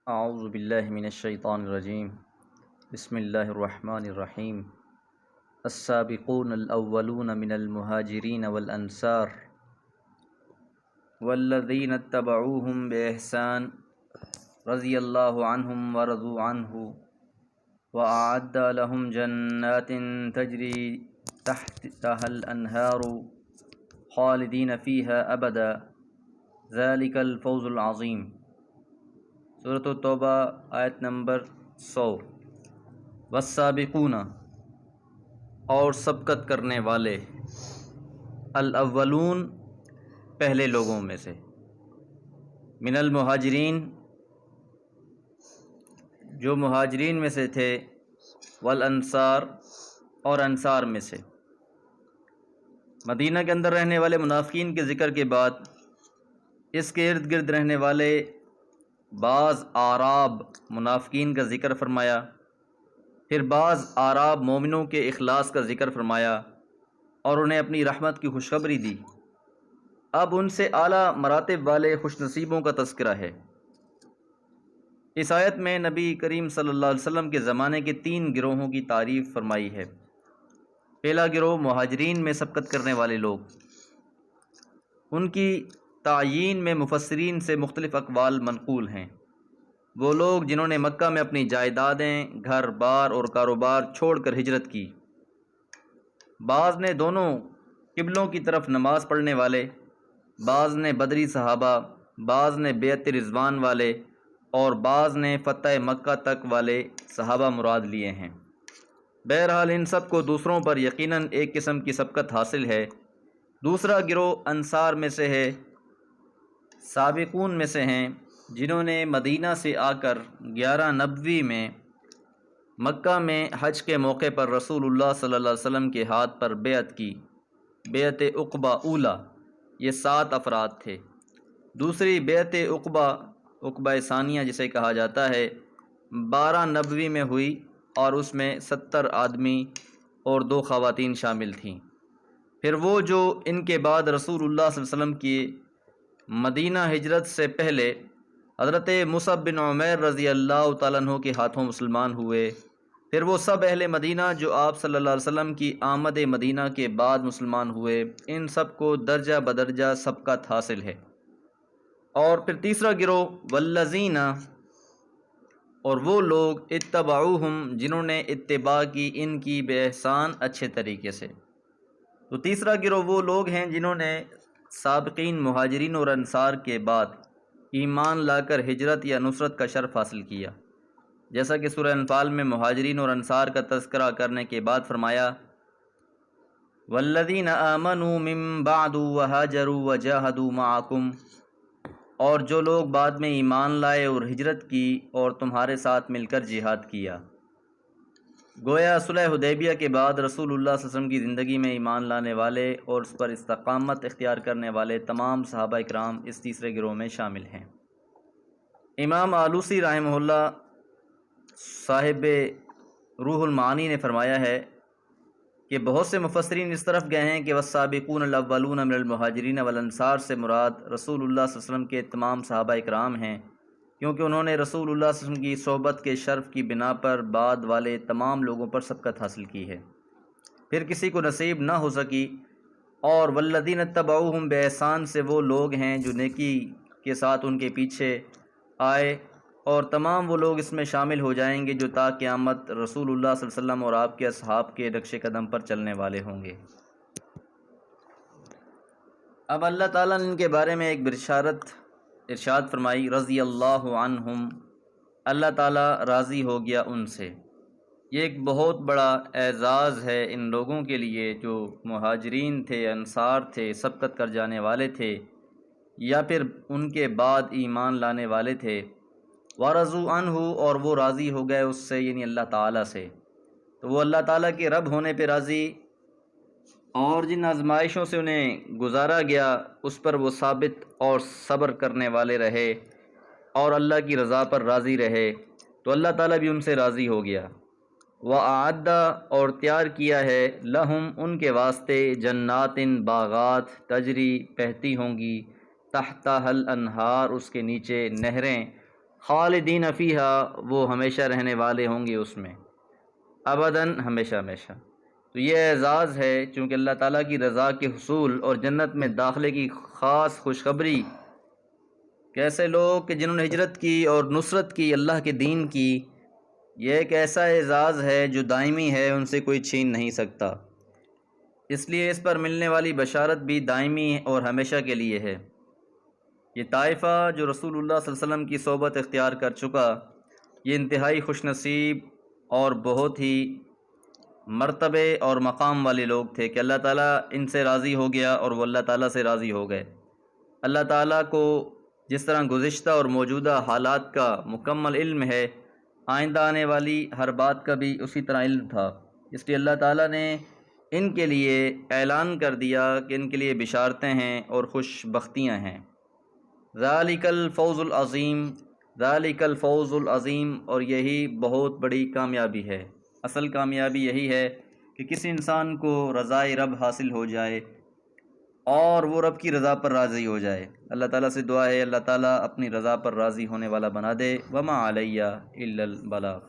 اعوذ باللہ من الشیطان الرجیم بسم اللہ الرحمن الرحیم السابقون الاولون من المہاجرین والانصار والذین اتبعوہم بإحسان رضی اللہ عنہم ورضوا عنہ وأعد لهم جنات تجری تحتها الانہار خالدین فیہا ابدا ذلک الفوز العظیم۔ سورۃ التوبہ آیت نمبر 100۔ والسابقون، اور سبقت کرنے والے، الاولون، پہلے لوگوں میں سے، من المہاجرین، جو مہاجرین میں سے تھے، والانصار، اور انصار میں سے۔ مدینہ کے اندر رہنے والے منافقین کے ذکر کے بعد اس کے ارد گرد رہنے والے بعض اعراب منافقین کا ذکر فرمایا، پھر بعض اعراب مومنوں کے اخلاص کا ذکر فرمایا اور انہیں اپنی رحمت کی خوشخبری دی۔ اب ان سے اعلیٰ مراتب والے خوش نصیبوں کا تذکرہ ہے۔ اس آیت میں نبی کریم صلی اللہ علیہ وسلم کے زمانے کے 3 گروہوں کی تعریف فرمائی ہے۔ پہلا گروہ مہاجرین میں سبقت کرنے والے لوگ، ان کی تعیین میں مفسرین سے مختلف اقوال منقول ہیں۔ وہ لوگ جنہوں نے مکہ میں اپنی جائیدادیں، گھر بار اور کاروبار چھوڑ کر ہجرت کی۔ بعض نے دونوں قبلوں کی طرف نماز پڑھنے والے، بعض نے بدری صحابہ، بعض نے بیعت رضوان والے اور بعض نے فتح مکہ تک والے صحابہ مراد لیے ہیں۔ بہرحال ان سب کو دوسروں پر یقیناً ایک قسم کی سبقت حاصل ہے۔ دوسرا گروہ انصار میں سے ہے، سابقون میں سے ہیں، جنہوں نے مدینہ سے آ کر 1190 میں مکہ میں حج کے موقع پر رسول اللہ صلی اللہ علیہ وسلم کے ہاتھ پر بیعت کی، بیعت عقبہ اولیٰ۔ یہ 7 افراد تھے۔ دوسری بیعت عقبہ ثانیہ جسے کہا جاتا ہے، 1290 میں ہوئی اور اس میں 70 آدمی اور 2 خواتین شامل تھیں۔ پھر وہ جو ان کے بعد رسول اللہ صلی اللہ علیہ وسلم کی مدینہ ہجرت سے پہلے حضرت مصعب بن عمیر رضی اللہ تعالیٰ عنہ کے ہاتھوں مسلمان ہوئے۔ پھر وہ سب اہل مدینہ جو آپ صلی اللہ علیہ وسلم کی آمد مدینہ کے بعد مسلمان ہوئے، ان سب کو درجہ بدرجہ سبقت حاصل ہے۔ اور پھر تیسرا گروہ والذین، اور وہ لوگ اتبعوہم، جنہوں نے اتباع کی ان کی بے احسان اچھے طریقے سے۔ تو تیسرا گروہ وہ لوگ ہیں جنہوں نے سابقین مہاجرین اور انصار کے بعد ایمان لا کر ہجرت یا نصرت کا شرف حاصل کیا، جیسا کہ سورہ انفال میں مہاجرین اور انصار کا تذکرہ کرنے کے بعد فرمایا والذین آمنوا من بعد وہاجروا وجاہدوا معکم، اور جو لوگ بعد میں ایمان لائے اور ہجرت کی اور تمہارے ساتھ مل کر جہاد کیا۔ گویا صلح حدیبیہ کے بعد رسول اللہ صلی اللہ علیہ وسلم کی زندگی میں ایمان لانے والے اور اس پر استقامت اختیار کرنے والے تمام صحابہ اکرام اس تیسرے گروہ میں شامل ہیں۔ امام آلوسی رحمہ اللہ صاحب روح المعانی نے فرمایا ہے کہ بہت سے مفسرین اس طرف گئے ہیں کہ والسابقون الاولون من المہاجرین والانصار سے مراد رسول اللہ صلی اللہ علیہ وسلم کے تمام صحابہ اکرام ہیں، کیونکہ انہوں نے رسول اللہ صلی اللہ علیہ وسلم کی صحبت کے شرف کی بنا پر بعد والے تمام لوگوں پر سبقت حاصل کی ہے، پھر کسی کو نصیب نہ ہو سکی۔ اور والذین اتبعوہم بإحسان سے وہ لوگ ہیں جو نیکی کے ساتھ ان کے پیچھے آئے، اور تمام وہ لوگ اس میں شامل ہو جائیں گے جو تا قیامت رسول اللہ صلی اللہ علیہ وسلم اور آپ کے اصحاب کے نقش قدم پر چلنے والے ہوں گے۔ اب اللہ تعالیٰ نے ان کے بارے میں ایک بشارت ارشاد فرمائی، رضی اللہ عنہم، اللہ تعالیٰ راضی ہو گیا ان سے۔ یہ ایک بہت بڑا اعزاز ہے ان لوگوں کے لیے جو مہاجرین تھے، انصار تھے، سبقت کر جانے والے تھے یا پھر ان کے بعد ایمان لانے والے تھے۔ وَرَضُوا عَنْهُ، اور وہ راضی ہو گئے اس سے، یعنی اللہ تعالیٰ سے۔ تو وہ اللہ تعالیٰ کے رب ہونے پہ راضی، اور جن آزمائشوں سے انہیں گزارا گیا اس پر وہ ثابت اور صبر کرنے والے رہے اور اللہ کی رضا پر راضی رہے، تو اللہ تعالیٰ بھی ان سے راضی ہو گیا۔ وَأَعَدَّ، اور تیار کیا ہے، لہم، ان کے واسطے، جنات، باغات، تجری، بہتی ہوں گی، تحتہا الانہار، اس کے نیچے نہریں، خالدین فیہا، وہ ہمیشہ رہنے والے ہوں گے اس میں، ابداً، ہمیشہ ہمیشہ۔ تو یہ اعزاز ہے، چونکہ اللہ تعالیٰ کی رضا کے حصول اور جنت میں داخلے کی خاص خوشخبری کیسے لوگ کہ جنہوں نے ہجرت کی اور نصرت کی اللہ کے دین کی، یہ ایک ایسا اعزاز ہے جو دائمی ہے، ان سے کوئی چھین نہیں سکتا، اس لیے اس پر ملنے والی بشارت بھی دائمی اور ہمیشہ کے لیے ہے۔ یہ طائفہ جو رسول اللہ صلی اللہ علیہ وسلم کی صحبت اختیار کر چکا، یہ انتہائی خوش نصیب اور بہت ہی مرتبے اور مقام والے لوگ تھے کہ اللہ تعالیٰ ان سے راضی ہو گیا اور وہ اللہ تعالیٰ سے راضی ہو گئے۔ اللہ تعالیٰ کو جس طرح گزشتہ اور موجودہ حالات کا مکمل علم ہے، آئندہ آنے والی ہر بات کا بھی اسی طرح علم تھا، اس لیے اللہ تعالیٰ نے ان کے لیے اعلان کر دیا کہ ان کے لیے بشارتیں ہیں اور خوش بختیاں ہیں۔ ذالک الفوز العظیم، ذالک الفوز العظیم، اور یہی بہت بڑی کامیابی ہے۔ اصل کامیابی یہی ہے کہ کسی انسان کو رضائے رب حاصل ہو جائے اور وہ رب کی رضا پر راضی ہو جائے۔ اللہ تعالیٰ سے دعا ہے اللہ تعالیٰ اپنی رضا پر راضی ہونے والا بنا دے۔ وما علیہ الا البلاغ۔